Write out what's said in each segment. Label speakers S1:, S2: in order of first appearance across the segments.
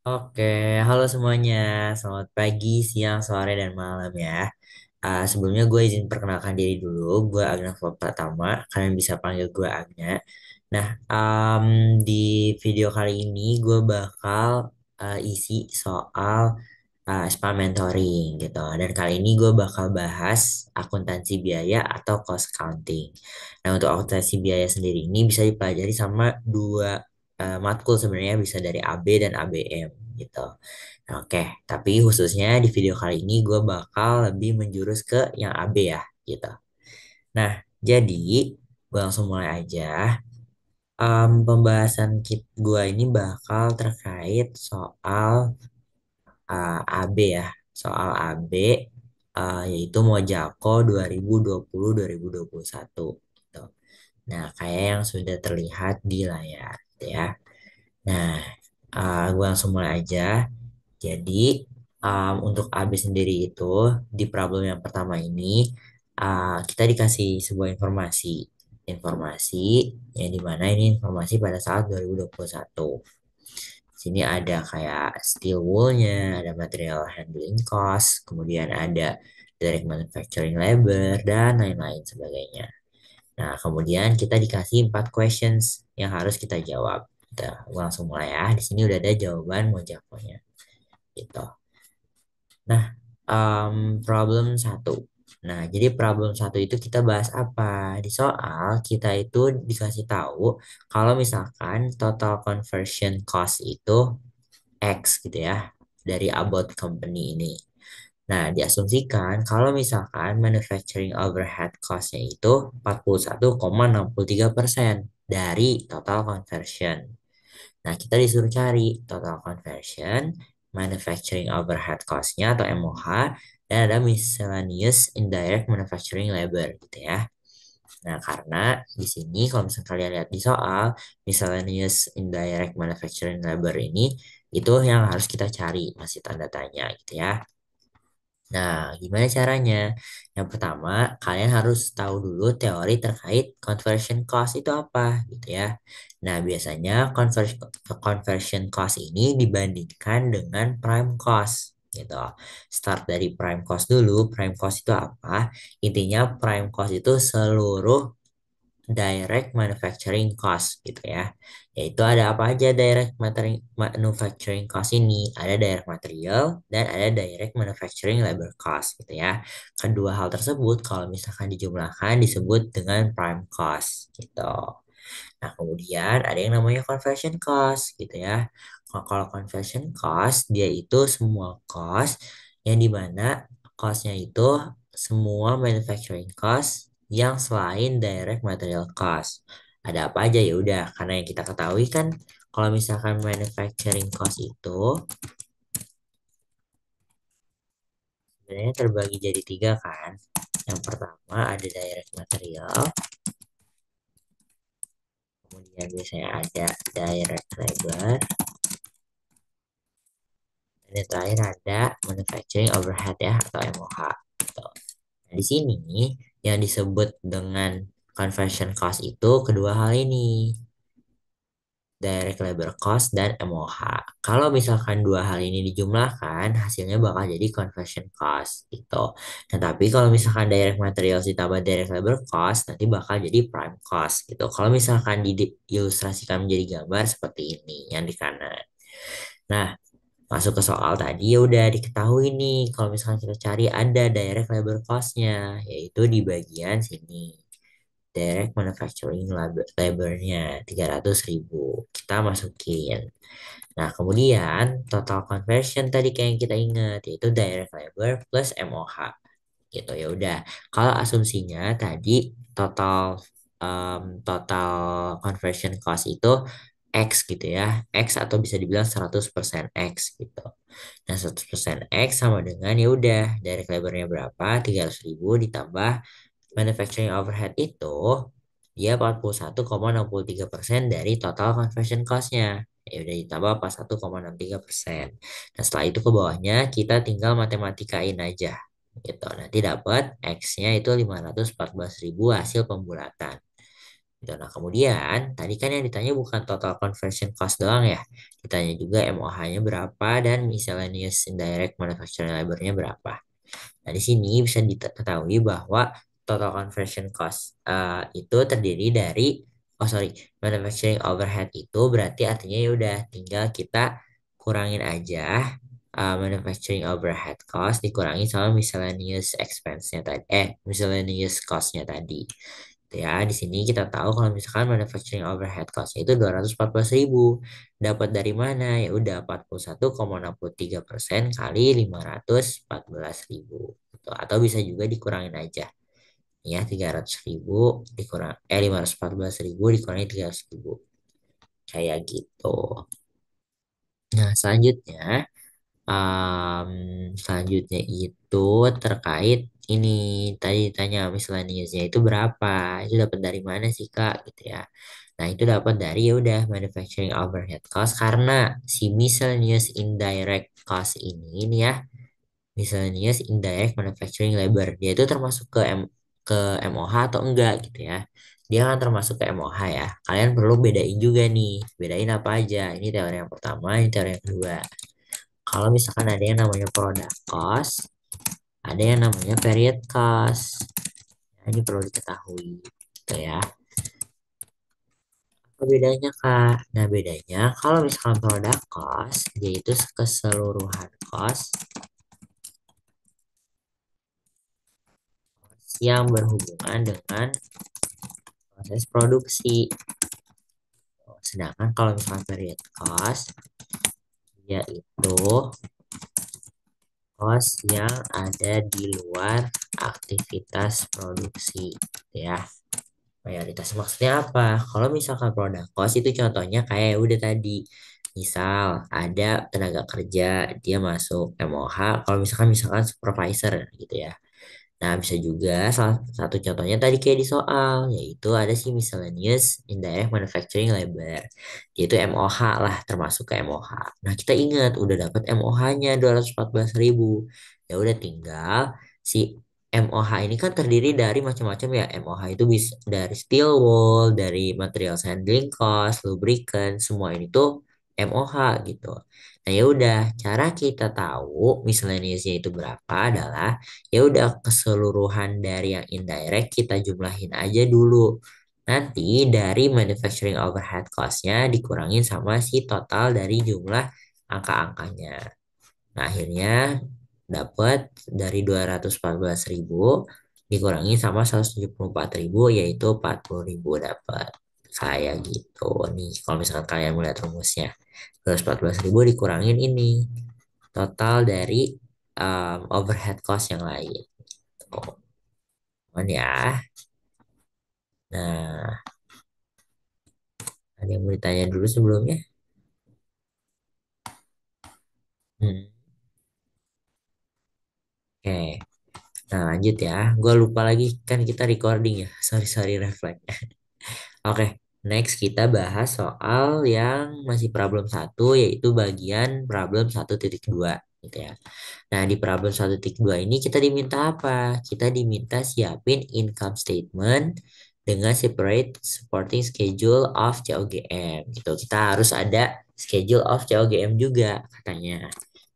S1: Oke, halo semuanya. Selamat pagi, siang, sore, dan malam ya. Sebelumnya gue izin perkenalkan diri dulu. Gue Agna Pratama. Kalian bisa panggil gue Agna. Nah, di video kali ini gue bakal isi soal SPA mentoring gitu. Dan kali ini gue bakal bahas akuntansi biaya atau cost accounting. Nah, untuk akuntansi biaya sendiri ini bisa dipelajari sama dua matkul sebenarnya bisa dari AB dan ABM gitu. Nah, oke, tapi khususnya di video kali ini gue bakal lebih menjurus ke yang AB ya gitu. Nah, jadi gue langsung mulai aja. Pembahasan gue ini bakal terkait soal AB ya, soal AB yaitu Mojako 2020-2021 gitu. Nah, kayak yang sudah terlihat di layar gitu ya. Nah, gue langsung mulai aja. Jadi, untuk AB sendiri itu di problem yang pertama ini kita dikasih sebuah informasi. Informasi yang dimana ini informasi pada saat 2021. Sini ada kayak steel wool-nya, ada material handling cost, kemudian ada direct manufacturing labor, dan lain-lain sebagainya. Nah, kemudian kita dikasih 4 questions yang harus kita jawab. Kita langsung mulai ya. Di sini udah ada jawaban Mojakonya. Gitu. Nah, problem satu. Nah, jadi problem satu itu kita bahas apa? Di soal kita itu dikasih tahu kalau misalkan total conversion cost itu X gitu ya dari about company ini. Nah, diasumsikan kalau misalkan manufacturing overhead cost-nya itu 41,63% dari total conversion. Nah, kita disuruh cari total conversion, manufacturing overhead cost-nya atau MOH, dan ada miscellaneous indirect manufacturing labor gitu ya. Nah, karena di sini kalau misalnya kalian lihat di soal, miscellaneous indirect manufacturing labor ini itu yang harus kita cari, masih tanda tanya gitu ya. Nah, gimana caranya? Yang pertama, kalian harus tahu dulu teori terkait conversion cost itu apa, gitu ya. Nah, biasanya conversion cost ini dibandingkan dengan prime cost, gitu. Start dari prime cost dulu. Prime cost itu apa? Intinya prime cost itu seluruh direct manufacturing cost gitu ya. Yaitu ada apa aja direct manufacturing cost ini? Ada direct material dan ada direct manufacturing labor cost gitu ya. Kedua hal tersebut kalau misalkan dijumlahkan disebut dengan prime cost gitu. Nah, kemudian ada yang namanya conversion cost gitu ya. Kalau conversion cost dia itu semua cost yang dimana costnya itu semua manufacturing cost yang selain direct material cost. Ada apa aja ya udah karena yang kita ketahui kan kalau misalkan manufacturing cost itu sebenarnya terbagi jadi tiga kan. Yang pertama ada direct material, kemudian biasanya ada direct labor, dan yang terakhir ada manufacturing overhead ya atau MOH. Gitu. Nah, di sini yang disebut dengan conversion cost itu kedua hal ini, direct labor cost dan MOH. Kalau misalkan dua hal ini dijumlahkan, hasilnya bakal jadi conversion cost gitu. Nah, tapi kalau misalkan direct materials ditambah direct labor cost, nanti bakal jadi prime cost gitu. Kalau misalkan diilustrasikan menjadi gambar seperti ini yang di kanan. Nah, masuk ke soal tadi ya udah diketahui nih kalau misalkan kita cari ada direct labor cost-nya yaitu di bagian sini. Direct manufacturing labor-nya 300.000 kita masukin. Nah, kemudian total conversion tadi kayak yang kita ingat yaitu direct labor plus MOH gitu ya udah. Kalau asumsinya tadi total total conversion cost itu X gitu ya. X atau bisa dibilang 100% X gitu. Nah, 100% X sama dengan ya udah direct labornya berapa? 300.000 ditambah manufacturing overhead itu dia 41,63% dari total conversion cost-nya. Ya udah ditambah 41,63%. Nah, setelah itu ke bawahnya kita tinggal matematikain aja gitu. Nanti dapat X-nya itu 514.000 hasil pembulatan. Gitu. Nah, kemudian tadi kan yang ditanya bukan total conversion cost doang ya. Ditanya juga MOH-nya berapa dan miscellaneous indirect manufacturing labor-nya berapa. Nah, di sini bisa diketahui bahwa total conversion cost itu terdiri dari, oh sorry, manufacturing overhead itu berarti artinya ya udah tinggal kita kurangin aja manufacturing overhead cost dikurangi sama miscellaneous expense-nya tadi, miscellaneous cost-nya tadi. Gitu ya, di sini kita tahu kalau misalkan manufacturing overhead cost itu 214.000. Dapat dari mana? Ya udah 41,63% kali 514.000. Gitu. Atau bisa juga dikurangin aja. Ya, 300.000 dikurang 514.000 dikurangi 300.000. Kayak gitu. Nah, selanjutnya itu terkait ini tadi tanya miscellaneous-nya itu berapa? Itu dapat dari mana sih Kak? Gitu ya. Nah, itu dapat dari ya udah manufacturing overhead cost karena si miscellaneous indirect cost ini ya, miscellaneous indirect manufacturing labor dia itu termasuk ke MOH atau enggak gitu ya. Dia kan termasuk ke MOH ya. Kalian perlu bedain juga nih. Bedain apa aja? Ini teori yang pertama, ini teori yang kedua. Kalau misalkan ada yang namanya product cost, ada yang namanya period cost. Nah, ini perlu diketahui, gitu ya. Apa bedanya, Kak? Nah, bedanya kalau misalkan product cost, dia itu keseluruhan cost yang berhubungan dengan proses produksi. Sedangkan kalau misalkan period cost, yaitu cost yang ada di luar aktivitas produksi, gitu ya. Mayoritas maksudnya apa? Kalau misalkan produk cost itu contohnya kayak ya udah tadi. Misal ada tenaga kerja dia masuk MOH, kalau misalkan supervisor gitu ya. Nah, bisa juga salah satu contohnya tadi kayak di soal, yaitu ada sih miscellaneous indirect manufacturing labor. Yaitu MOH lah, termasuk ke MOH. Nah, kita ingat udah dapat MOH-nya 214.000. Ya udah tinggal si MOH ini kan terdiri dari macam-macam ya. MOH itu bisa dari steel wool, dari material handling cost, lubricant, semua ini tuh MOH gitu. Nah, ya udah cara kita tahu miscellaneous-nya itu berapa adalah ya udah keseluruhan dari yang indirect kita jumlahin aja dulu. Nanti dari manufacturing overhead cost-nya dikurangin sama si total dari jumlah angka-angkanya. Nah, akhirnya dapat dari 214.000 dikurangi sama 174.000 yaitu 40.000 dapat. Kayak gitu. Nih, kalau misalkan kalian melihat rumusnya. 214.000 dikurangin ini total dari overhead cost yang lain. Oh, aman ya. Nah, ada yang mau ditanya dulu sebelumnya? Hmm, Oke, nah lanjut ya. Gue lupa lagi kan kita recording ya. Sorry sorry refleks. Oke, next kita bahas soal yang masih problem satu yaitu bagian problem 1.2 gitu ya. Nah, di problem 1.2 ini kita diminta apa? Kita diminta siapin income statement dengan separate supporting schedule of COGM gitu. Kita harus ada schedule of COGM juga katanya.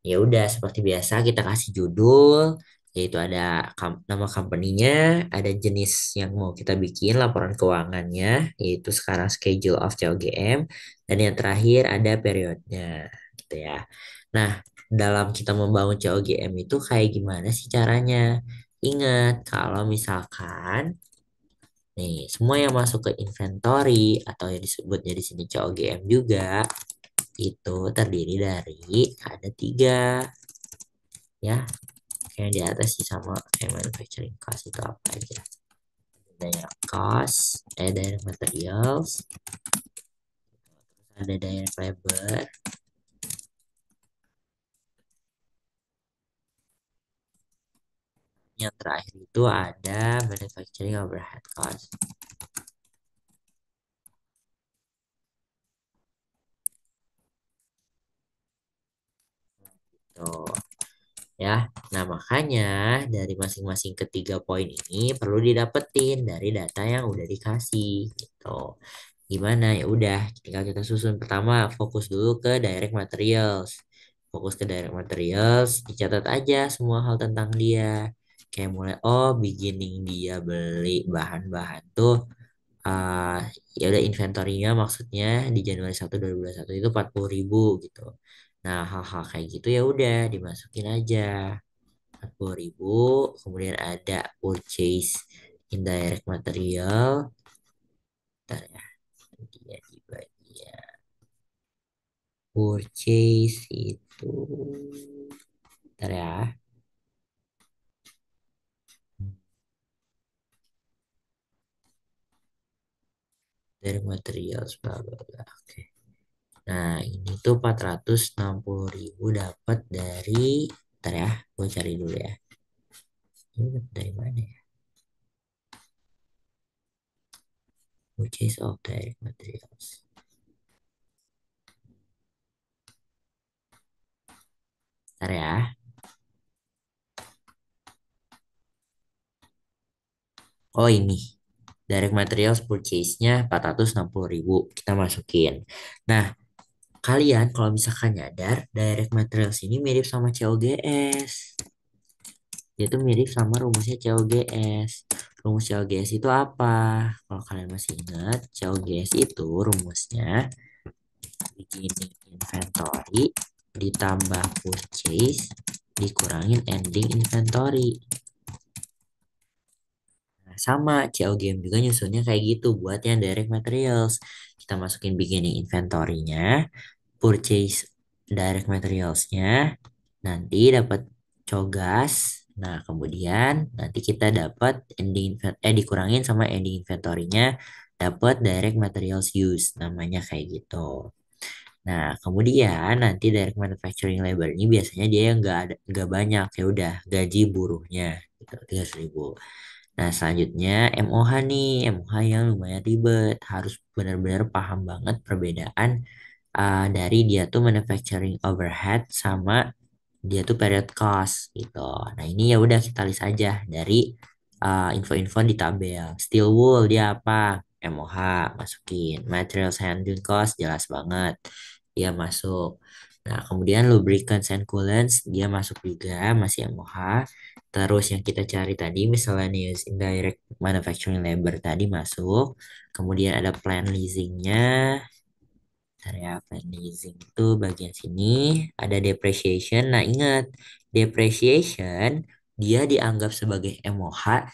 S1: Ya udah seperti biasa kita kasih judul yaitu ada nama company-nya, ada jenis yang mau kita bikin laporan keuangannya yaitu sekarang schedule of COGM dan yang terakhir ada periodnya gitu ya. Nah, dalam kita membangun COGM itu kayak gimana sih caranya? Ingat, kalau misalkan nih semua yang masuk ke inventory atau yang disebutnya di sini COGM juga itu terdiri dari ada tiga ya, kayak di atas sih sama kayak manufacturing cost itu apa aja? Direct cost, direct materials, ada direct labor, yang terakhir itu ada manufacturing overhead cost. Tuh. ya. Nah, makanya dari masing-masing ketiga poin ini perlu didapetin dari data yang udah dikasih gitu. Gimana? Ya udah, tinggal kita susun. Pertama, fokus dulu ke direct materials. Fokus ke direct materials, dicatat aja semua hal tentang dia. Kayak mulai, oh, beginning dia beli bahan-bahan tuh, ah ya udah inventory-nya maksudnya di Januari 1 2021 itu 40.000 gitu. Nah, hal-hal kayak gitu ya udah dimasukin aja 40.000. Kemudian ada purchase indirect material. Bentar ya, dia di bagian purchase itu. Bentar ya. Dari materials bla bla bla. Oke. Nah, ini tuh 460.000 dapat dari, bentar ya, gue cari dulu ya. Ini dapat dari mana ya? Purchase of direct materials. Bentar ya. Oh, ini. Direct materials purchase-nya 460.000. Kita masukin. Nah, kalian kalau misalkan nyadar, direct materials ini mirip sama COGS. Dia tuh mirip sama rumusnya COGS. Rumus COGS itu apa? Kalau kalian masih ingat, COGS itu rumusnya beginning inventory ditambah purchase dikurangin ending inventory. Nah, sama COGM juga nyusunnya kayak gitu buat yang direct materials. Kita masukin beginning inventory-nya, purchase direct materials-nya, nanti dapat cogas. Nah, kemudian nanti kita dapat dikurangin sama ending inventory-nya dapat direct materials use namanya kayak gitu. Nah, kemudian nanti direct manufacturing labor ini biasanya dia yang nggak banyak, ya udah gaji buruhnya gitu 300.000. Nah, selanjutnya MOH nih, MOH yang lumayan ribet, harus benar-benar paham banget perbedaan dari dia tuh manufacturing overhead sama dia tuh period cost gitu. Nah, ini ya udah kita list aja dari info-info di tabel. Steel wool dia apa? MOH masukin. Materials handling cost jelas banget. Dia masuk. Nah, kemudian lubricants and coolants dia masuk juga masih MOH. Terus yang kita cari tadi miscellaneous indirect manufacturing labor tadi masuk. Kemudian ada plant leasingnya. Area leasing itu bagian sini ada depreciation. Nah, ingat, depreciation dia dianggap sebagai MOH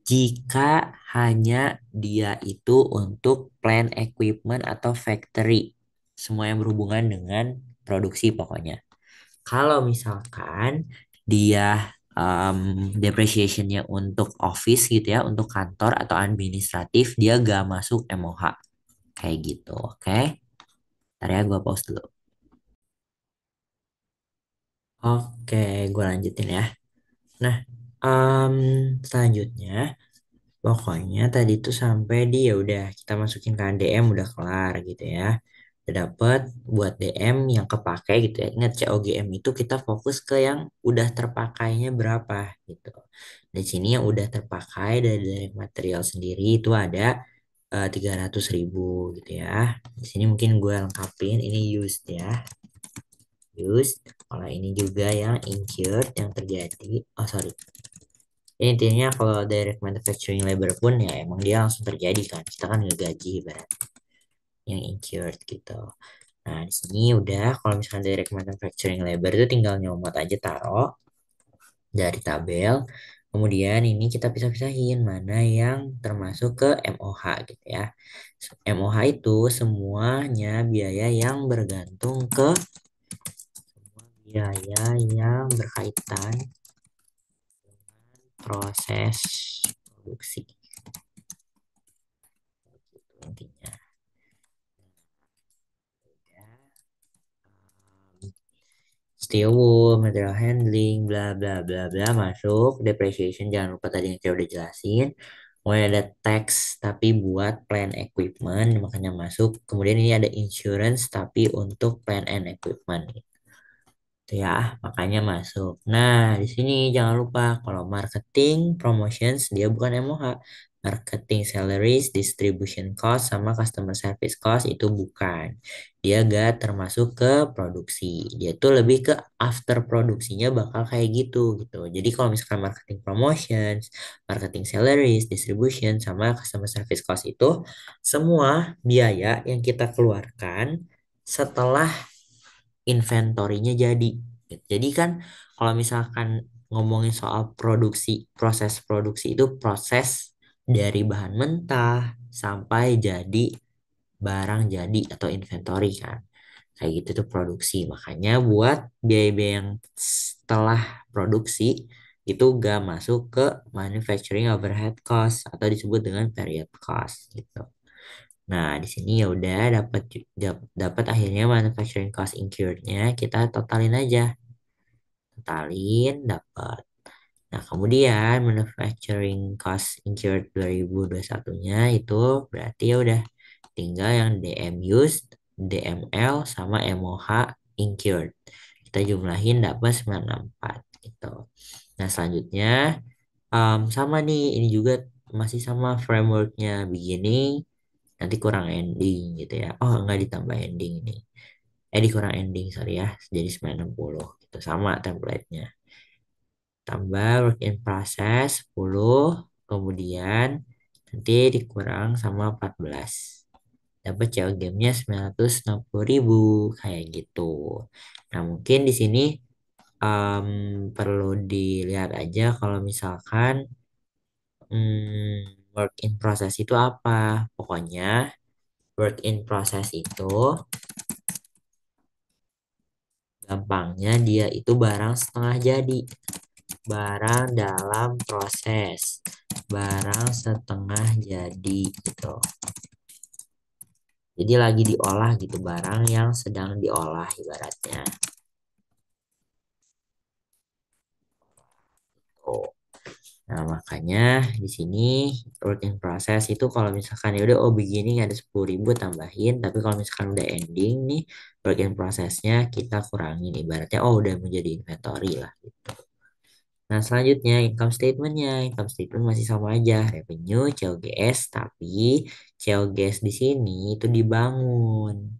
S1: jika hanya dia itu untuk plant equipment atau factory. Semua yang berhubungan dengan produksi pokoknya. Kalau misalkan dia depreciationnya untuk office gitu ya, untuk kantor atau administratif, dia gak masuk MOH. Kayak gitu, oke? Ntar ya, gue pause dulu. Oke, gue lanjutin ya. Nah, em, selanjutnya, pokoknya tadi tuh sampai di ya udah kita masukin ke DM udah kelar gitu ya. Udah dapet buat DM yang kepake gitu ya. Ingat COGM itu kita fokus ke yang udah terpakainya berapa gitu. Di sini yang udah terpakai dari material sendiri itu ada 300.000 gitu ya. Di sini mungkin gue lengkapin ini used ya. Used. Kalau ini juga yang incurred yang terjadi. Oh sorry. Ini intinya kalau direct manufacturing labor pun ya emang dia langsung terjadi kan. Kita kan ngegaji ibarat yang incurred gitu. Nah di sini udah kalau misalkan direct manufacturing labor itu tinggal nyomot aja taruh dari tabel. Kemudian ini kita pisah-pisahin mana yang termasuk ke MOH gitu ya. MOH itu semuanya biaya yang bergantung ke biaya yang berkaitan proses produksi intinya. Steel wool, material handling, bla bla bla bla masuk. Depreciation jangan lupa tadi yang saya udah jelasin. Kemudian ada tax tapi buat plant equipment makanya masuk. Kemudian ini ada insurance tapi untuk plant and equipment. Itu ya, makanya masuk. Nah, di sini jangan lupa kalau marketing promotions dia bukan MOH. Marketing salaries, distribution cost, sama customer service cost itu bukan. Dia gak termasuk ke produksi. Dia tuh lebih ke after produksinya bakal kayak gitu. Jadi kalau misalkan marketing promotions, marketing salaries, distribution, sama customer service cost itu semua biaya yang kita keluarkan setelah inventorinya jadi. Jadi kan kalau misalkan ngomongin soal produksi, proses produksi itu proses dari bahan mentah sampai jadi barang jadi atau inventory kan. Kayak gitu tuh produksi. Makanya buat biaya-biaya yang setelah produksi itu gak masuk ke manufacturing overhead cost atau disebut dengan period cost gitu. Nah, di sini ya udah dapat akhirnya manufacturing cost incurred-nya kita totalin aja. Totalin dapat. Nah, kemudian manufacturing cost incurred 2021-nya itu berarti ya udah tinggal yang DM used, DML sama MOH incurred. Kita jumlahin dapat 964 gitu. Nah, selanjutnya sama nih, ini juga masih sama frameworknya beginning, nanti kurang ending gitu ya. Oh, nggak ditambah ending ini. Dikurang ending, sorry ya. Jadi 960 gitu. Sama template-nya. Tambah work in process 10. Kemudian nanti dikurang sama 14. Dapat CO game-nya 960.000. Kayak gitu. Nah, mungkin di sini perlu dilihat aja kalau misalkan work in process itu apa. Pokoknya work in process itu gampangnya dia itu barang setengah jadi, barang dalam proses, barang setengah jadi gitu. Jadi lagi diolah gitu, barang yang sedang diolah ibaratnya. Oh. Nah, makanya di sini work in process itu kalau misalkan ya udah oh beginning ada 10.000 tambahin, tapi kalau misalkan udah ending nih work in processnya kita kurangin ibaratnya oh udah menjadi inventory lah gitu. Nah, selanjutnya income statementnya. Income statement masih sama aja. Revenue, COGS, tapi COGS di sini itu dibangun.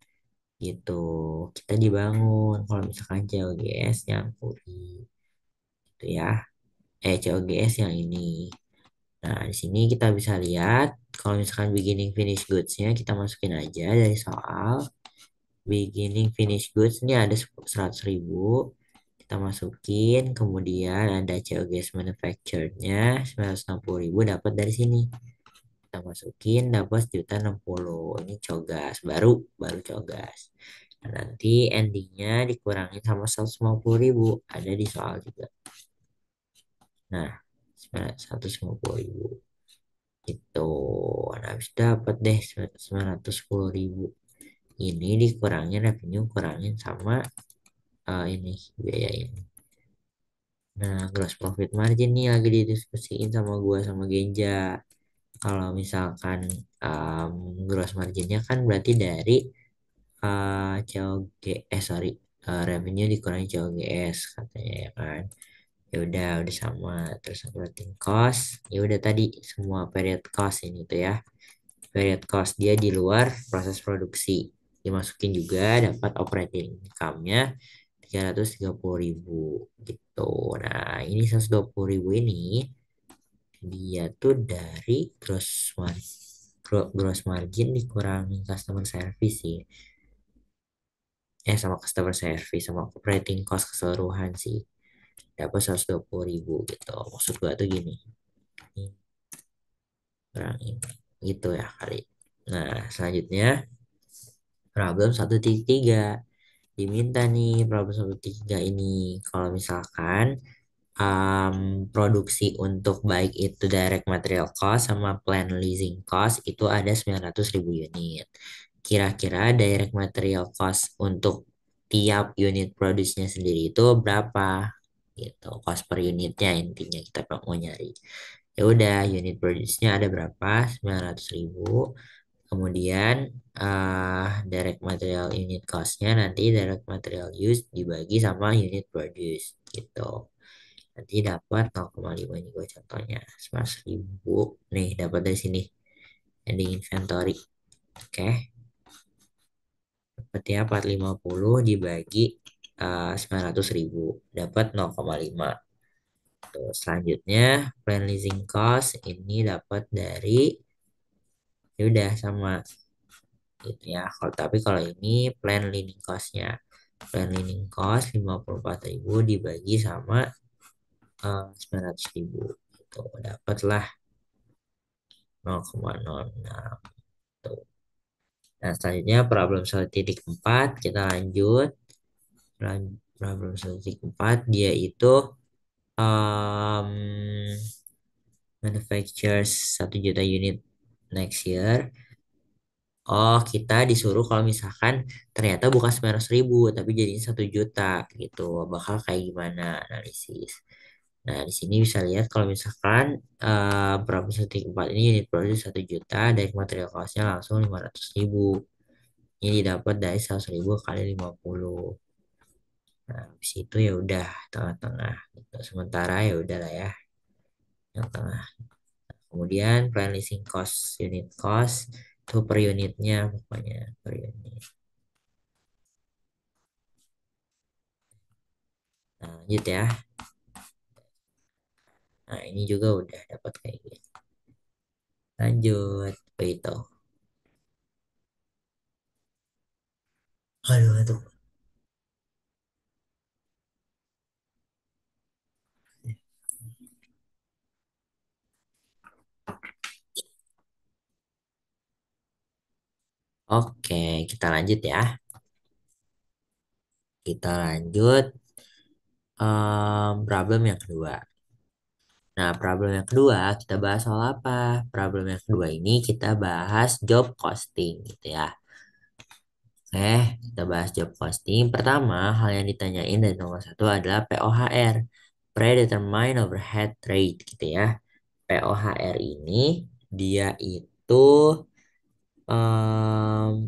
S1: Gitu. Kita dibangun. Kalau misalkan COGS yang UI. Gitu ya. COGS yang ini. Nah, di sini kita bisa lihat. Kalau misalkan beginning finish goods-nya kita masukin aja dari soal. Beginning finish goods ini ada 100.000. Kita masukin, kemudian ada COGS manufactured-nya 960.000 dapat dari sini. Kita masukin dapat 1.060. Ini cogas baru baru cogas. Nah, nanti endingnya dikurangin sama 150.000 ada di soal juga. Nah, 150.000 itu. Nah, habis dapat deh 910.000. Ini dikurangin revenue kurangin sama ini biaya ini. Nah, gross profit margin nih lagi didiskusiin sama gua sama Genja. Kalau misalkan um, gross marginnya kan berarti dari COG, sorry, revenue dikurangi COGS katanya ya kan. Ya udah sama. Terus operating cost, ya udah tadi semua period cost ini tuh ya. Period cost dia di luar proses produksi. Dimasukin juga dapat operating income-nya 330.000 gitu. Nah, ini 120.000 ini dia tuh dari gross margin dikurangi customer service sih. Sama customer service sama operating cost keseluruhan sih. Dapat 120.000 gitu. Maksud gua tuh gini. Ini kurang ini. Gitu ya kali. Nah, selanjutnya problem 133. Diminta nih problem 133 ini. Kalau misalkan produksi untuk baik itu direct material cost sama plant leasing cost itu ada 900.000 unit. Kira-kira direct material cost untuk tiap unit produksinya sendiri itu berapa? Gitu, cost per unitnya intinya kita mau nyari. Ya udah, unit produksinya ada berapa? 900.000. Kemudian direct material unit cost-nya nanti direct material use dibagi sama unit produce gitu. Nanti dapat 0,5 ini gue contohnya. 11.000 nih dapat dari sini. Ending inventory. Oke. Dapatnya 450 dibagi 900.000. Dapat 0,5. Tuh, selanjutnya plan leasing cost ini dapat dari ya udah sama gitu ya. Tapi kalau ini plan leasing cost-nya. Plan leasing cost 54.000 dibagi sama 900.000. Gitu. Dapatlah 0,06. Tuh. Nah, selanjutnya problem 1.4 kita lanjut. Problem 1.4 dia itu um, manufactures 1 juta unit next year. Oh, kita disuruh kalau misalkan ternyata bukan 900.000, tapi jadinya 1 juta gitu. Bakal kayak gimana analisis. Nah, di sini bisa lihat kalau misalkan berapa suntik 4 ini unit produksi 1 juta, dari material costnya langsung 500.000. Ini didapat dari 100.000 kali 50. Nah, habis itu ya udah tengah-tengah gitu. Sementara ya udah lah ya, yang tengah. Kemudian plan leasing cost, unit cost itu per unitnya pokoknya per unit. Nah, lanjut ya. Nah, ini juga udah dapat kayak gitu. Lanjut, apa itu? Aduh, itu. Oke, kita lanjut ya. Kita lanjut problem yang kedua. Nah, problem yang kedua kita bahas soal apa? Problem yang kedua ini kita bahas job costing gitu ya. Kita bahas job costing. Pertama, hal yang ditanyain dari nomor satu adalah POHR, Predetermined Overhead Rate gitu ya. POHR ini dia itu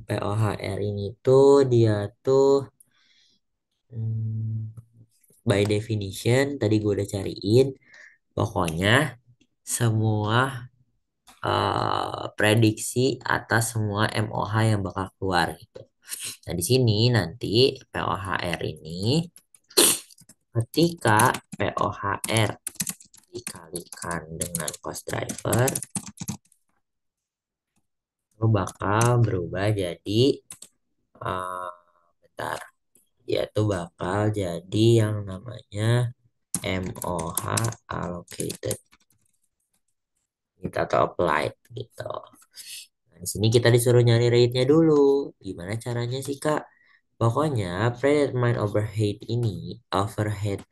S1: POHR ini tuh dia tuh hmm, by definition tadi gue udah cariin. Pokoknya semua prediksi atas semua MOH yang bakal keluar gitu. Nah, di sini nanti POHR ini ketika POHR dikalikan dengan cost driver itu bakal berubah jadi bentar, dia tuh bakal jadi yang namanya MOH allocated gitu atau applied gitu. Nah, di sini kita disuruh nyari rate-nya dulu. Gimana caranya sih, Kak? Pokoknya predetermined overhead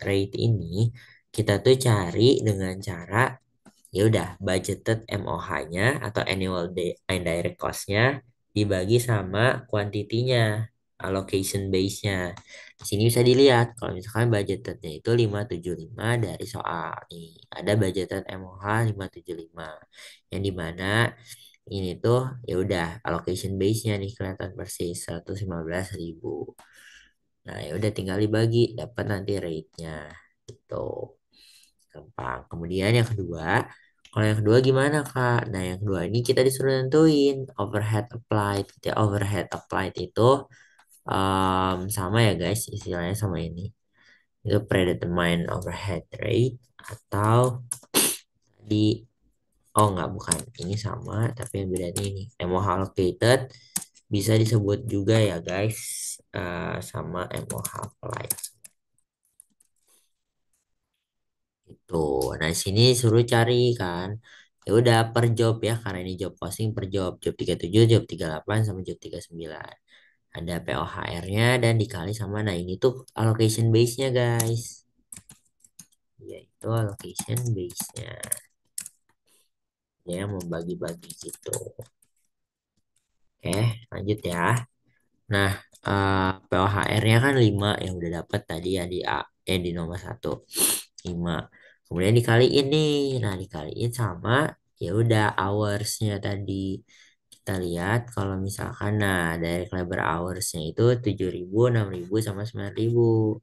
S1: rate ini kita tuh cari dengan cara ya udah budgeted MOH-nya atau annual indirect cost-nya dibagi sama kuantitinya, allocation base-nya. Di sini bisa dilihat kalau misalkan budgetednya itu 575 dari soal nih. Ada budgeted MOH 575 yang dimana ini tuh ya udah allocation base-nya nih kelihatan persis 115.000. Nah, ya udah tinggal dibagi dapat nanti rate-nya gitu. Gampang. Kemudian yang kedua, kalau yang kedua gimana Kak? Nah, yang kedua ini kita disuruh nentuin overhead applied. Gitu ya. Overhead applied itu sama ya guys, istilahnya sama ini. Itu predetermined overhead rate atau di oh nggak bukan ini sama tapi yang bedanya ini MOH allocated bisa disebut juga ya guys sama MOH applied. Itu. Nah, di sini suruh cari kan. Ya udah per job ya karena ini job posting per job. Job 37, job 38 sama job 39. Ada POHR-nya dan dikali sama nah ini tuh allocation base-nya guys. Yaitu allocation base-nya. Ya membagi-bagi gitu. Oke, lanjut ya. Nah, POHR-nya kan 5 yang udah dapat tadi ya di A, di nomor satu 5. Kemudian dikaliin nih. Nah, dikaliin sama ya udah hoursnya tadi. Kita kita lihat kalau misalkan, nah, direct labor hoursnya itu 7.000, 6.000, sama 9.000.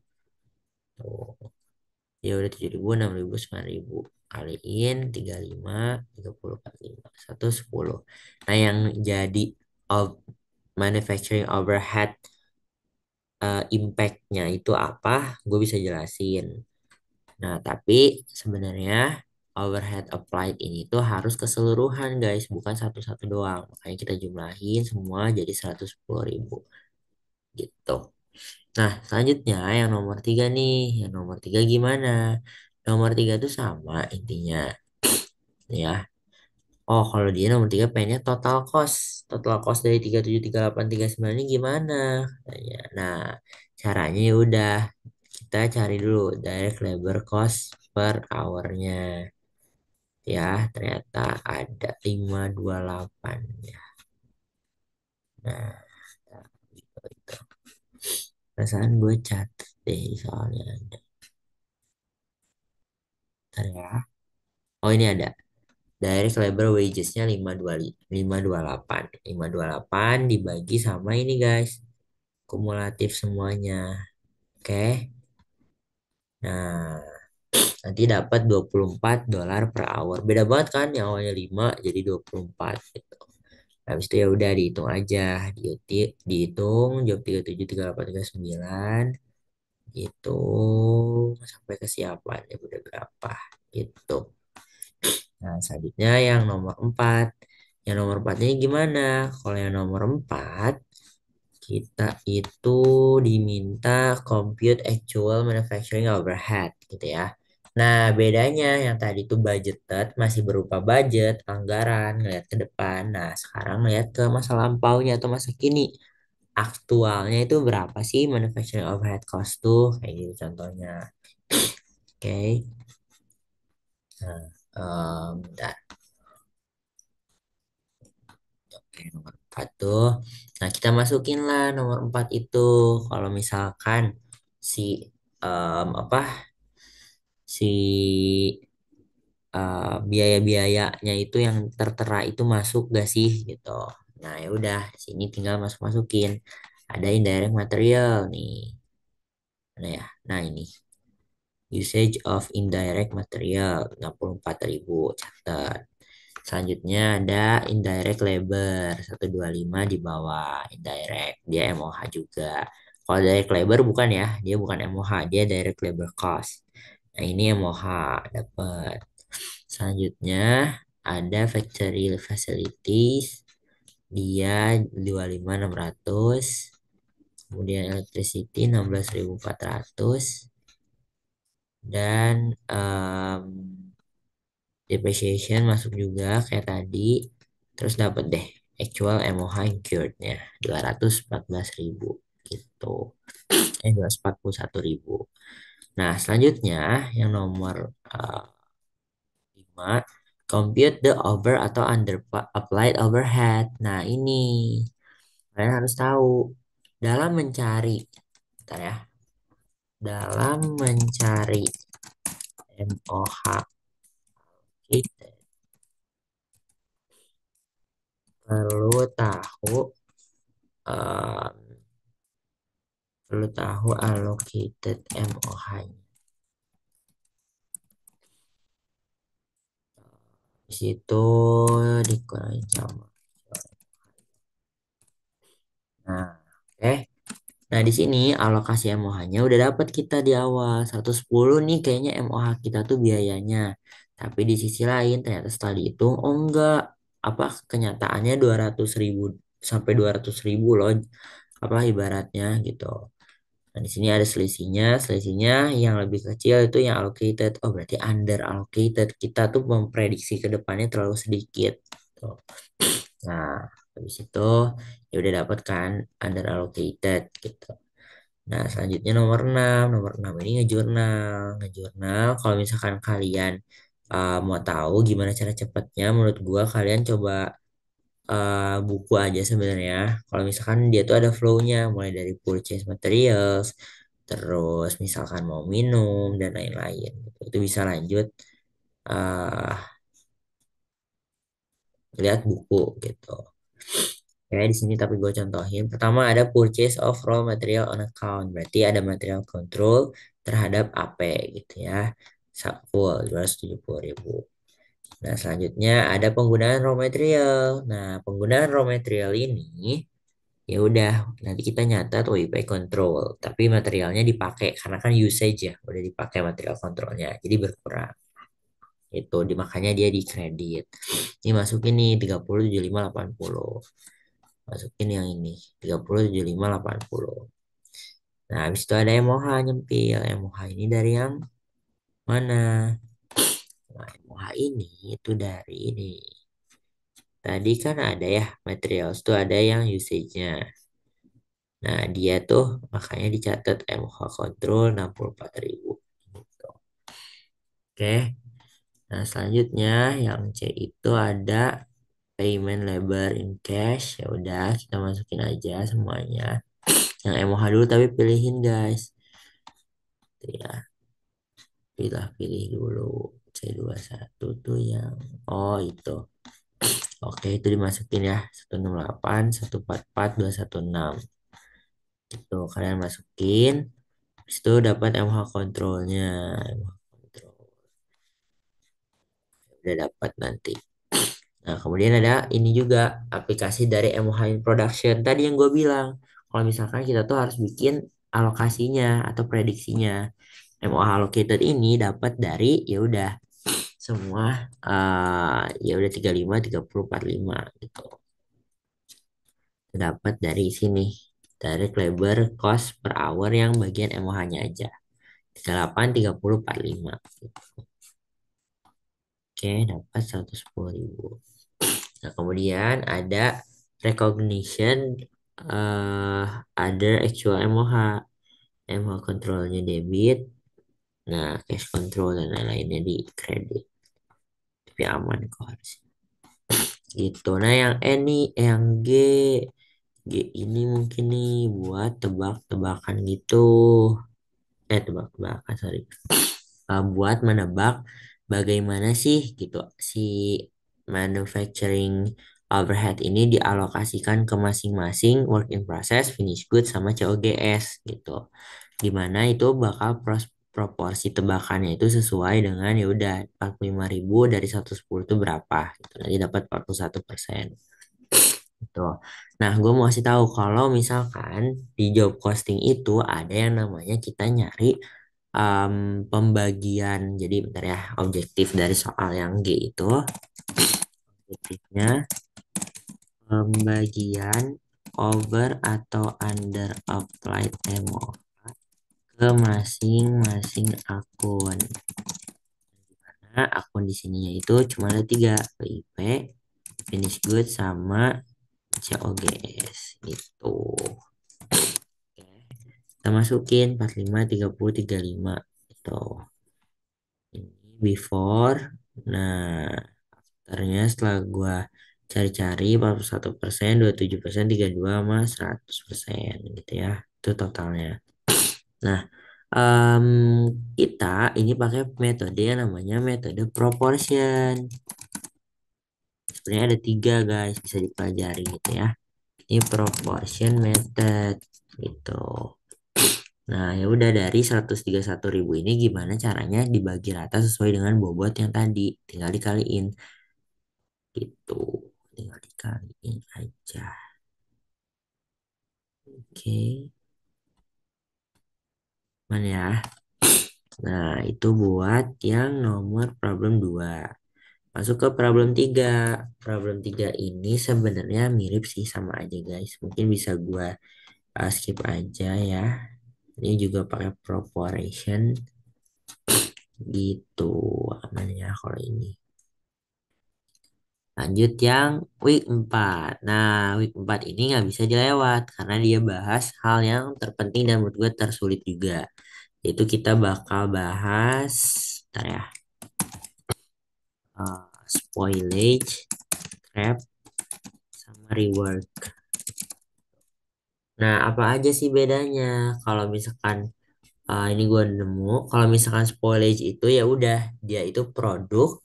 S1: Tuh, ya udah 7.000, 6.000, 9.000. Kaliin 35, 30, 45, 10. Nah, yang jadi of manufacturing overhead impact-nya itu apa? Gue bisa jelasin. Nah, tapi sebenarnya overhead applied ini tuh harus keseluruhan guys, bukan satu-satu doang. Makanya kita jumlahin semua jadi 110.000 gitu. Nah, selanjutnya yang nomor tiga nih. Yang nomor tiga gimana? Nomor tiga tuh sama intinya ya. Oh, kalau dia nomor tiga pengennya total cost. Total cost dari 37, 38, 39 ini gimana? Katanya. Nah, caranya ya udah kita cari dulu direct labor cost per hournya. Ya, ternyata ada 528 ya. Nah, gitu, itu. Perasaan gue catat deh soalnya ada. Bentar ya. Oh, ini ada. Direct labor wages-nya 528. 528 dibagi sama ini guys. Kumulatif semuanya. Oke. Nah, nanti dapat $24 per hour. Beda banget kan yang awalnya 5 jadi 24 gitu. Habis itu ya udah dihitung aja. Dihitung jam 37, 38, 39 hitung sampai kesiapan ya udah berapa gitu. Nah, selanjutnya yang nomor 4. Yang nomor 4 ini gimana? Kalau yang nomor 4 kita itu diminta compute actual manufacturing overhead gitu ya. Nah, bedanya yang tadi itu budgeted masih berupa budget, anggaran, ngeliat ke depan. Nah, sekarang ngeliat ke masa lampaunya atau masa kini. Aktualnya itu berapa sih manufacturing overhead cost tuh? Kayak gitu contohnya. Oke. Nah, bentar. Oke, nomor 4 tuh. Nah, kita masukin lah nomor 4 itu. Kalau misalkan si apa si biaya-biayanya itu yang tertera itu masuk gak sih gitu. Nah, ya udah sini tinggal masukin. Ada indirect material nih. Nah ya, nah ini usage of indirect material 64.000 catat. Selanjutnya ada indirect labor 125 di bawah indirect. Dia MOH juga. Kalau direct labor bukan ya, dia bukan MOH, dia direct labor cost. Nah, ini MOH dapat. Selanjutnya ada factory facilities, dia 25.600. Kemudian electricity 16.400 dan depreciation masuk juga kayak tadi. Terus dapat deh actual MOH incurred-nya 214.000 gitu. 241.000. Nah, selanjutnya yang nomor 5, compute the over atau under applied overhead. Nah, ini kalian harus tahu dalam mencari, bentar ya, dalam mencari MOH kita perlu tahu eh, allocated MOH-nya. Di situ dikurangi sama. Nah, oke. Nah, di sini alokasi MOH-nya udah dapat kita di awal. 110 nih kayaknya MOH kita tuh biayanya. Tapi di sisi lain ternyata setelah dihitung, oh enggak. Apa kenyataannya 200.000 sampai 200.000 loh. Apa ibaratnya gitu. Nah, di sini ada selisihnya. Selisihnya yang lebih kecil itu yang allocated. Oh, berarti under allocated. Kita tuh memprediksi ke depannya terlalu sedikit. Tuh. Nah, habis itu ya udah dapat kan under allocated gitu. Nah, selanjutnya nomor 6. Nomor 6 ini ngejurnal. Ngejurnal kalau misalkan kalian mau tahu gimana cara cepatnya, menurut gua kalian coba buku aja sebenarnya. Kalau misalkan dia tuh ada flow-nya, mulai dari purchase materials, terus misalkan mau minum dan lain-lain. Itu bisa lanjut uh, lihat buku gitu. Ya, di sini tapi gue contohin. Pertama ada purchase of raw material on account. Berarti ada material control terhadap AP gitu ya. Full 270.000. Nah, selanjutnya ada penggunaan raw material. Nah, penggunaan raw material ini ya udah nanti kita nyatat WIP control, tapi materialnya dipakai karena kan usage ya, udah dipakai material kontrolnya. Jadi berkurang. Itu makanya dia di kredit. Ini masukin nih 30, 75, 80. Masukin yang ini 30, 75, 80. Nah, habis itu ada MOH nyempil. MOH ini dari yang mana? Nah, MOH ini itu dari ini. Tadi kan ada ya materials tuh ada yang usage-nya. Nah, dia tuh makanya dicatat MOH control 64.000. Gitu. Oke. Nah, selanjutnya yang C itu ada payment labor in cash. Ya udah, kita masukin aja semuanya. Yang MOH dulu tapi pilihin guys. Tuh ya, pilih dulu. C21 tuh yang oh itu. Oke, itu dimasukin ya. 168, 144, 216. Itu kalian masukin. Habis itu dapat MH kontrolnya. MH control. Udah dapat nanti. Nah, kemudian ada ini juga aplikasi dari MH in Production. Tadi yang gue bilang, kalau misalkan kita tuh harus bikin alokasinya atau prediksinya. MOH allocated ini dapat dari ya udah semua ya udah 35, 30, 45 gitu. Dapat dari sini. Direct labor cost per hour yang bagian MOH-nya aja. 38, 30, 45. Oke, dapat 110.000. Nah, kemudian ada recognition eh other actual MOH. MOH controlnya debit. Nah, cash control dan lain-lainnya di kredit. Tapi aman kok harusnya. Gitu. Nah, yang E nih, yang G. G ini mungkin nih buat tebak-tebakan gitu. Tebak-tebakan, sorry. Buat menebak bagaimana sih gitu si manufacturing overhead ini dialokasikan ke masing-masing work in process, finish good sama COGS gitu. Dimana itu bakal proporsi tebakannya itu sesuai dengan ya udah 45.000 dari 110 itu berapa gitu. Nanti dapat 41%. Gitu. Nah, gue mau kasih tahu kalau misalkan di job costing itu ada yang namanya kita nyari um, pembagian. Jadi bentar ya, objektif dari soal yang G itu, objektifnya pembagian over atau under applied emo ke masing-masing akun. Nah, akun di sininya itu cuma ada tiga, PIP, finish good sama COGS gitu. Oke. Kita masukin 45, 30, 35 gitu. Ini before. Nah, ternyata setelah gua cari-cari 41%, 27%, 32 sama 100% gitu ya. Itu totalnya. Nah, em, kita ini pakai metode yang namanya metode proportion. Sebenarnya ada tiga guys, bisa dipelajari gitu ya. Ini proportion method gitu. Nah, ya udah dari 131.000 ini gimana caranya dibagi rata sesuai dengan bobot yang tadi. Tinggal dikaliin gitu. Tinggal dikaliin aja. Oke. Mana ya? Nah, itu buat yang nomor problem 2. Masuk ke problem 3. Problem 3 ini sebenarnya mirip sih sama aja guys. Mungkin bisa gua skip aja ya. Ini juga pakai proportion gitu. Aman ya kalau ini. Lanjut yang week 4. Nah, week 4 ini nggak bisa dilewat karena dia bahas hal yang terpenting dan menurut gue tersulit juga. Yaitu kita bakal bahas, bentar ya, spoilage, scrap, sama rework. Nah, apa aja sih bedanya? Kalau misalkan ini gue nemu, kalau misalkan spoilage itu ya udah dia itu produk,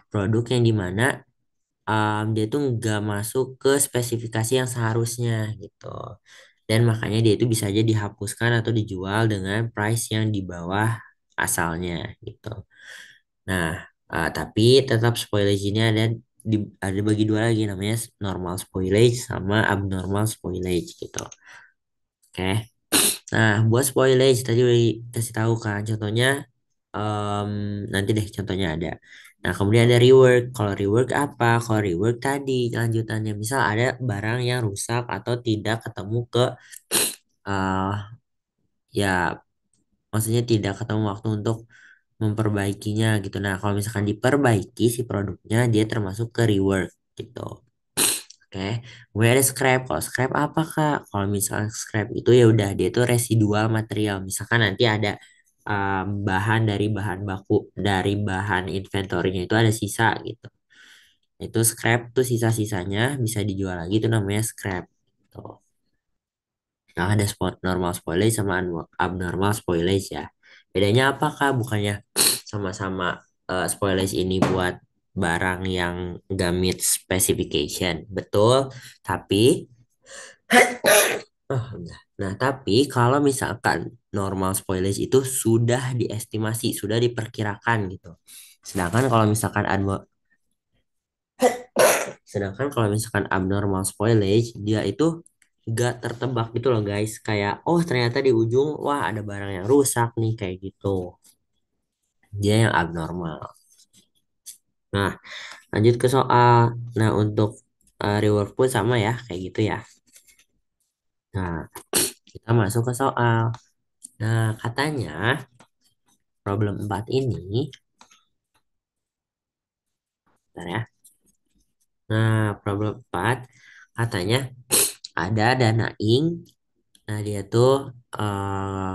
S1: produk yang dimana dia tuh nggak masuk ke spesifikasi yang seharusnya gitu. Dan makanya dia itu bisa aja dihapuskan atau dijual dengan price yang di bawah asalnya gitu. Nah, tapi tetap spoilage ini ada bagi dua lagi namanya normal spoilage sama abnormal spoilage gitu. Oke. Nah, buat spoilage tadi udah kasih tahu kan contohnya em, nanti deh contohnya ada. Nah, kemudian ada rework. Kalau rework apa? Kalau rework tadi lanjutannya misal ada barang yang rusak atau tidak ketemu ke eh ya maksudnya tidak ketemu waktu untuk memperbaikinya gitu. Nah, kalau misalkan diperbaiki si produknya dia termasuk ke rework gitu. Oke, kemudian ada scrap. Kalau scrap apa Kak? Kalau misalkan scrap itu ya udah dia itu residual material. Misalkan nanti ada bahan dari bahan baku dari bahan inventorinya itu ada sisa gitu. Itu scrap tuh sisa-sisanya bisa dijual lagi itu namanya scrap. Tuh. Nah, ada normal spoilage sama abnormal spoilage ya. Bedanya apa Kak? Bukannya sama-sama spoilage ini buat barang yang nggak meet specification. Betul, tapi oh, enggak. Nah, tapi kalau misalkan normal spoilage itu sudah diestimasi, sudah diperkirakan gitu. Sedangkan kalau misalkan abnormal spoilage, dia itu gak tertebak gitu loh guys. Kayak, oh ternyata di ujung, wah ada barang yang rusak nih, kayak gitu. Dia yang abnormal. Nah, lanjut ke soal. Nah, untuk reward pun sama ya, kayak gitu ya. Nah, kita masuk ke soal. Nah, katanya problem 4 ini, bentar ya. Nah, problem 4 katanya ada dana ink. Nah, dia tuh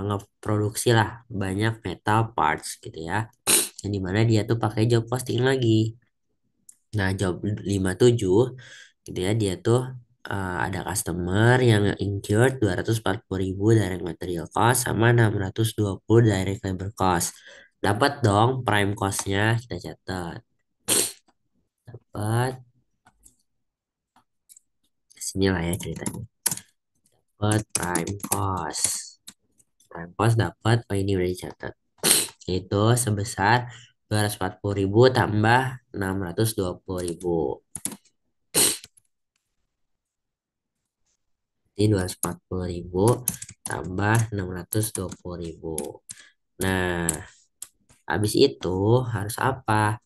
S1: ngeproduksi lah banyak metal parts gitu ya. Yang dimana dia tuh pakai job posting lagi. Nah, job 57 gitu ya, dia tuh ada customer yang incurred 240.000 direct material cost sama 620 direct labor cost. Dapat dong prime cost-nya, kita catat. Dapat, sinilah ya ceritanya. Dapat prime cost. Prime cost dapat, oh ini udah dicatat. Itu sebesar 240.000 tambah 620.000. Jadi 240.000 tambah 620.000. Nah, habis itu harus apa?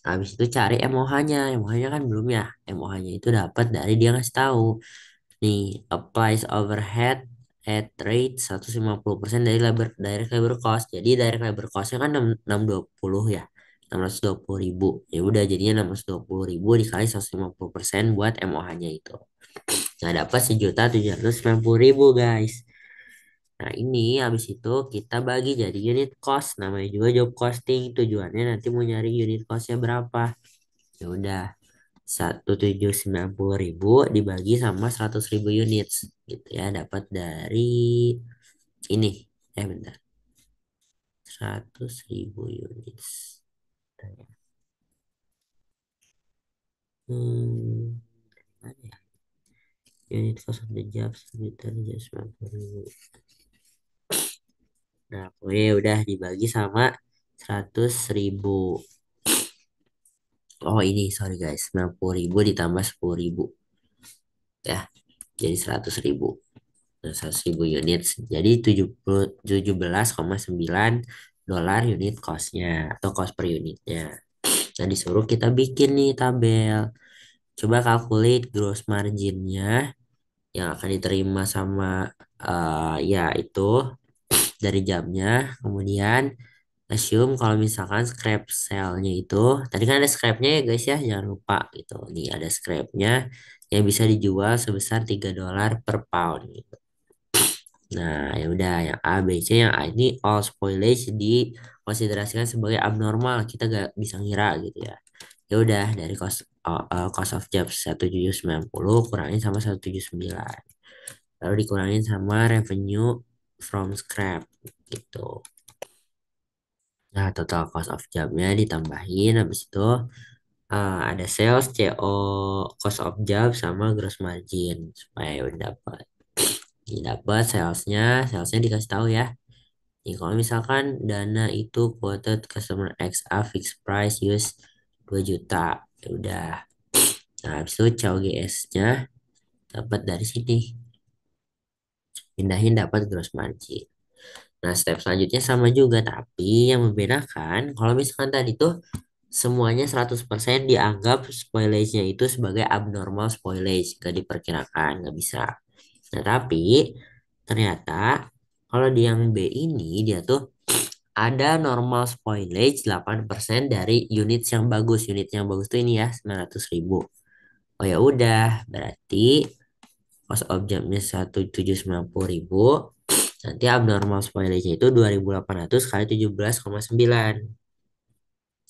S1: Habis itu cari MOH-nya. MOH-nya kan belum ya. MOH-nya itu dapat dari dia ngasih tahu. Nih, applies overhead at rate 150% dari direct labor cost. Jadi direct labor cost-nya kan 620 ya. 620.000. Ya udah jadinya 620.000 dikali 150% buat MOH-nya itu. Nah, dapat 1.790.000 guys. Nah, ini habis itu kita bagi jadi unit cost. Namanya juga job costing. Tujuannya nanti mau nyari unit costnya berapa. Ya udah, 1.790.000 dibagi sama 100.000 unit gitu ya. Dapat dari ini. Bentar. 100.000 unit. Hmm, mana ya? Unit cost of the job 1.790.000. Nah, pokoknya udah dibagi sama 100.000. Oh ini sorry guys, 90.000 ditambah 10.000 ya, jadi 100.000. Nah, 100.000 unit, jadi 17,9 dolar unit costnya atau cost per unitnya. Nah disuruh kita bikin nih tabel. Coba calculate gross marginnya yang akan diterima sama ya itu dari jamnya. Kemudian assume kalau misalkan scrap sale-nya itu, tadi kan ada scrap-nya ya guys ya, jangan lupa gitu. Nih ada scrap-nya yang bisa dijual sebesar 3 dolar per pound gitu. Nah, ya udah yang A, B, C, yang A ini all spoilage dikonsiderasikan sebagai abnormal. Kita gak bisa ngira gitu ya. Ya udah dari cost of job 1.790 kurangin sama 179. Lalu dikurangin sama revenue from scrap gitu. Nah, total cost of job-nya ditambahin habis itu Ada sales, CO, cost of job, sama gross margin supaya udah dapat. Didapat salesnya dikasih tahu ya. Nih, kalau misalkan dana itu quoted customer XA fixed price use 2 juta. Ya udah. Nah, habis itu COGS-nya dapat dari sini. Pindahin dapat gross margin. Nah, step selanjutnya sama juga, tapi yang membedakan kalau misalkan tadi tuh semuanya 100% dianggap spoilage-nya itu sebagai abnormal spoilage, gak diperkirakan, nggak bisa. Nah, tapi ternyata kalau di yang B ini dia tuh ada normal spoilage 8% dari unit yang bagus. Unit yang bagus tuh ini ya 900.000. Oh ya udah, berarti cost objeknya 1.790.000. Nanti abnormal spoilage itu 2.800 kali 17,9.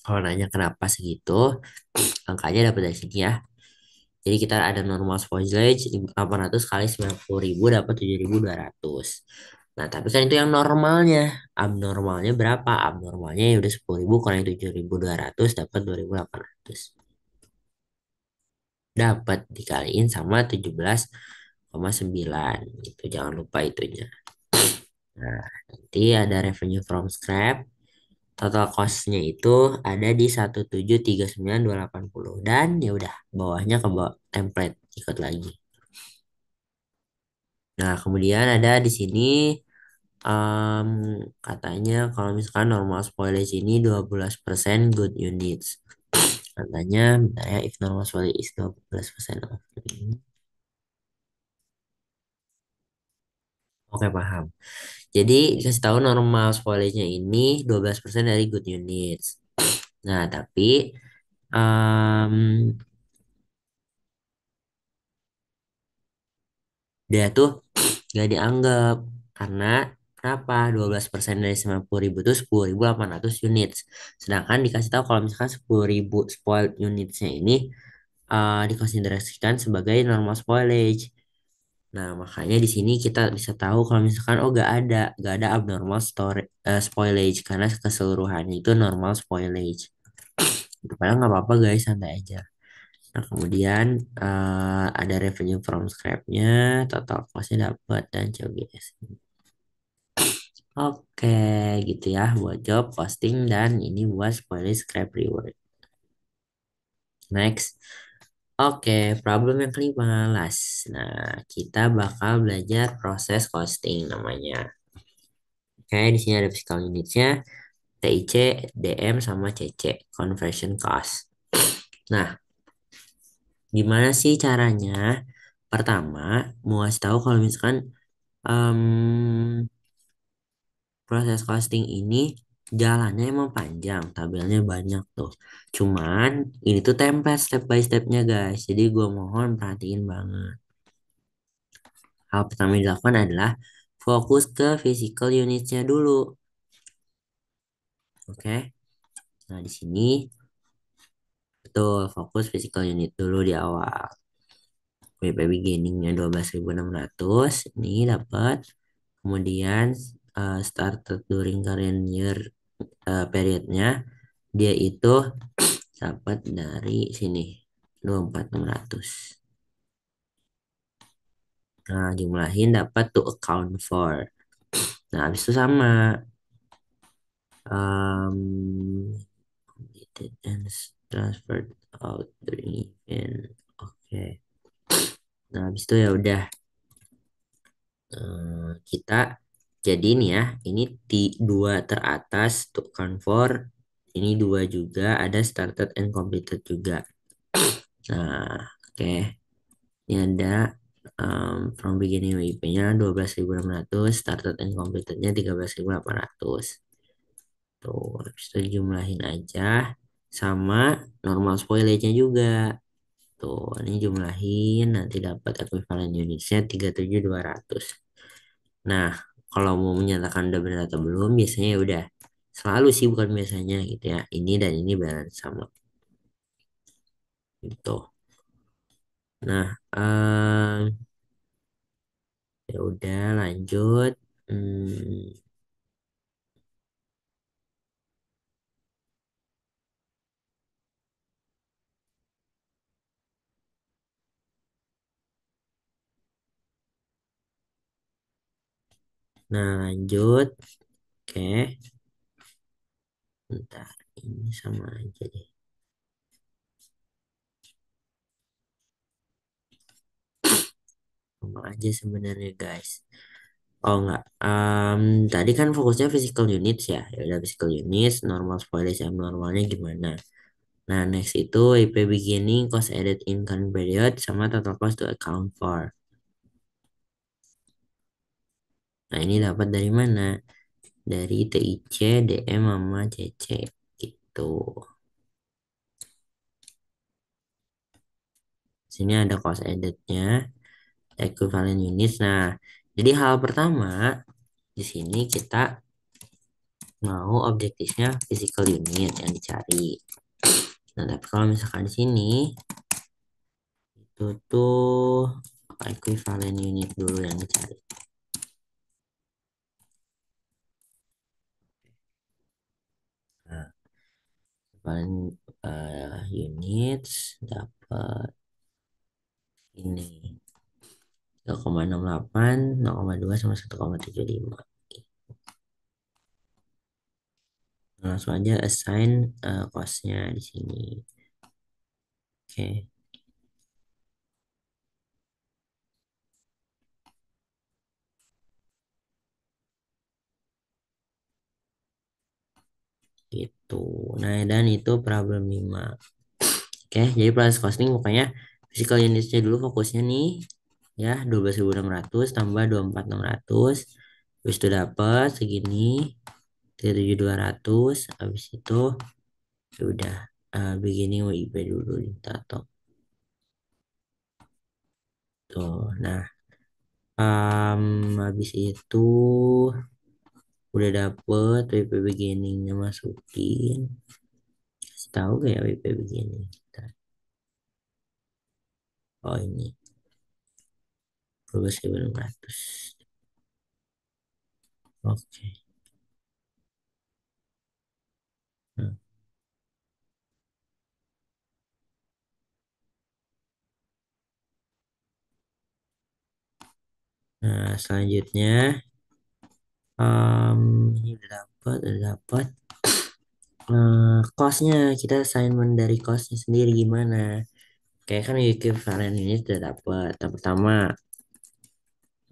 S1: Kalau nanya kenapa segitu, angkanya dapat dari sini ya. Jadi kita ada normal spoilage 800 kali 90.000 dapat 7.200. Nah, tapi kan itu yang normalnya. Abnormalnya berapa? Abnormalnya ya udah 10.000 kurang 7.200 dapat 2.800. Dapat dikaliin sama 17,9 gitu. Jangan lupa itunya. Nah, nanti ada revenue from scrap. Total cost-nya itu ada di 1739280 dan ya udah bawahnya ke bawah template ikut lagi. Nah, kemudian ada di sini em, katanya kalau misalkan normal spoilage ini 12% good units. Katanya bentar ya, if normal spoilage is 12% of Oke, paham. Jadi dikasih tahu normal spoilage-nya ini 12% dari good units. Nah, tapi em, dia tuh gak dianggap karena kenapa 12% dari 90.000 itu 10.800 unit. Sedangkan dikasih tahu kalau misalkan 10.000 spoiled unitsnya ini dikonsiderasikan sebagai normal spoilage. Nah, makanya di sini kita bisa tahu kalau misalkan oh gak ada abnormal spoilage karena keseluruhannya itu normal spoilage. Itu padahal nggak apa-apa guys, santai aja. Nah, kemudian ada revenue from scrap-nya, total cost-nya dapat dan COGS. Oke, gitu ya buat job posting dan ini buat spoiler scrap reward. Next. Oke, problem yang kelima, last. Nah, kita bakal belajar proses costing namanya. Oke, di sini ada physical units-nya, TIC, DM, sama CC, conversion cost. Nah, gimana sih caranya? Pertama, mau kasih tahu kalau misalkan em, proses costing ini jalannya emang panjang, tabelnya banyak tuh. Cuman ini tuh template step by stepnya guys. Jadi gue mohon perhatiin banget. Hal pertama yang dilakukan adalah fokus ke physical unitsnya dulu. Oke. Nah di sini betul fokus physical unit dulu di awal. WP beginningnya 12.600 ini dapat. Kemudian started during current year periodnya dia itu dapat dari sini 24.600. Nah, jumlahin dapat to account for. Nah, habis itu sama completed and transferred out during event. Oke. Nah, habis itu ya udah kita jadi ini ya, ini dua teratas to account for. Ini dua juga ada started and completed juga. Nah, oke. Ini ada from beginning WIP-nya 12.600, started and completed-nya 13.800. Tuh, habis itu jumlahin aja sama normal spoilage-nya juga. Tuh, ini jumlahin nanti dapat equivalent units-nya 37.200. Nah, kalau mau menyatakan udah benar atau belum, biasanya ya udah selalu sih bukan biasanya gitu ya. Ini dan ini balance sama gitu. Nah, ya udah lanjut. Hmm, Nah, lanjut. Oke, bentar. Ini sama aja deh. Sama aja sebenarnya, guys. Oh enggak, tadi kan fokusnya physical units ya. Ya udah physical units, normal spoilage abnormalnya gimana? Nah, next itu IP beginning, cost added in current period, sama total cost to account for. Nah, ini dapat dari mana? Dari TIC, DM, sama CC. Gitu. Sini ada cost added-nya, equivalent units. Nah, jadi hal pertama di sini kita mau objektifnya physical unit yang dicari. Nah, tapi kalau misalkan di sini itu tuh equivalent unit dulu yang dicari. Nah, equivalent units dapat ini 0,68, 0,2 sama 1,75. Nah, langsung aja assign cost-nya di sini. Oke, gitu. Nah, dan itu problem 5. Oke, jadi proses costing pokoknya physical unitsnya dulu fokusnya nih ya 12.600 tambah 24.600. Habis itu dapat segini 37.200. Habis itu ya udah beginning WIP dulu ditato tuh. Nah, habis itu udah dapet WP beginningnya masukin. Kasih tahu gak ya WP beginning kita? Oh ini 12.600. Oke. Nah, selanjutnya ini udah dapat costnya kita assignment dari costnya sendiri gimana? Kayak kan equivalent ini sudah dapat. Yang pertama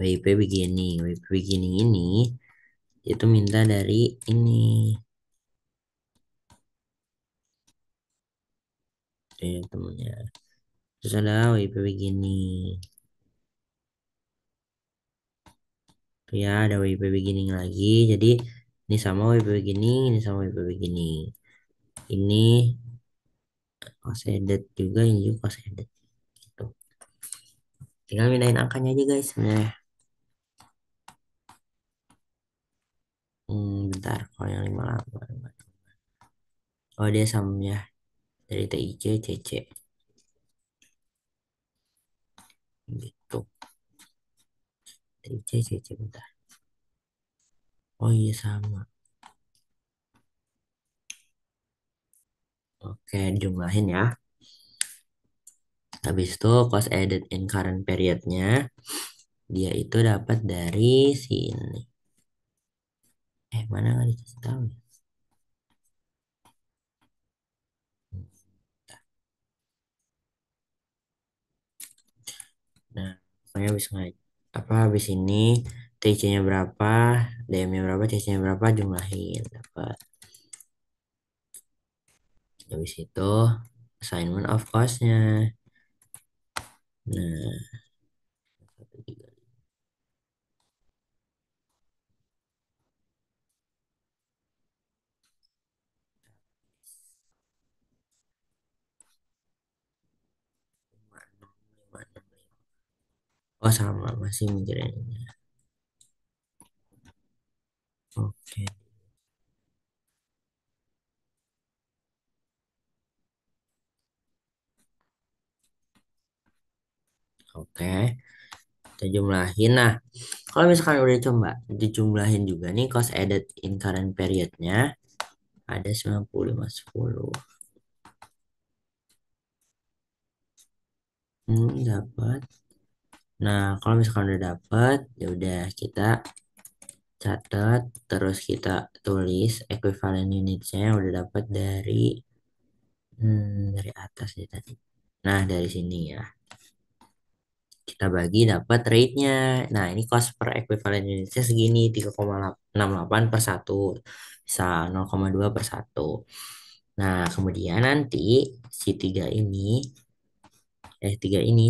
S1: WIP beginning. WIP beginning ini itu minta dari ini temennya. Terus ada WIP beginning. Ya ada WIP beginning lagi. Jadi ini sama WIP beginning, ini sama WIP beginning. Ini cost added juga, ini juga cost added. Gitu. Tinggal mindahin angkanya aja guys sebenarnya. Bentar, kalau yang 58. Oh dia samanya dari TIC, CC. Gitu. TIC, CC bentar. Oh iya sama. Oke, jumlahin ya. Habis itu cost added in current periodnya dia itu dapat dari sini. Mana nggak dikasih tahu ya? Nah, pokoknya habis apa habis ini TC-nya berapa, DM-nya berapa, CC-nya berapa, jumlahin dapat. Habis itu assignment of cost-nya. Nah, 1,3565. Oh sama masih mikirin ini. Oke, oke. Kita jumlahin. Nah, kalau misalkan udah coba dijumlahin juga nih cost added in current periodnya ada 9510. Dapat. Nah, kalau misalkan udah dapat, ya udah kita catat, terus kita tulis equivalent unitsnya yang udah dapat dari atas ya tadi. Nah, dari sini ya. Kita bagi dapat rate-nya. Nah, ini cost per equivalent unitnya segini 3,68 per satu. Bisa 0,2 per satu. Nah, kemudian nanti si tiga ini,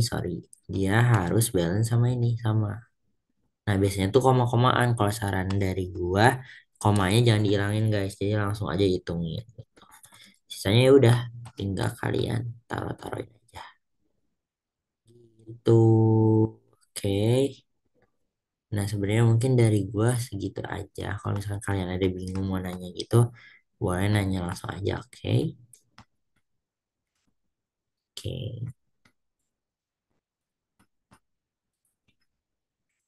S1: sorry. Dia harus balance sama ini, sama. Nah, biasanya tuh koma-komaan. Kalau saran dari gua, komanya jangan dihilangin guys. Jadi langsung aja hitungin. Gitu. Sisanya ya udah, tinggal kalian taruh-taruhin aja. Itu, oke. Nah, sebenarnya mungkin dari gua segitu aja. Kalau misalkan kalian ada bingung mau nanya gitu, boleh nanya langsung aja, oke? Oke.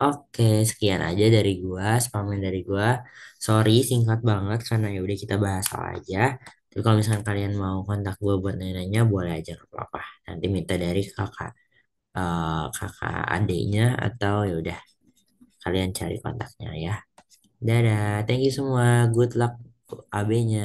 S1: Oke, sekian aja dari gua, spamin dari gua. Sorry, singkat banget karena ya udah kita bahas soal aja. Tapi kalau misalkan kalian mau kontak gua buat nanya-nanya, boleh aja nggak apa-apa. Nanti minta dari kakak adiknya atau ya udah kalian cari kontaknya ya. Dadah, thank you semua. Good luck AB-nya.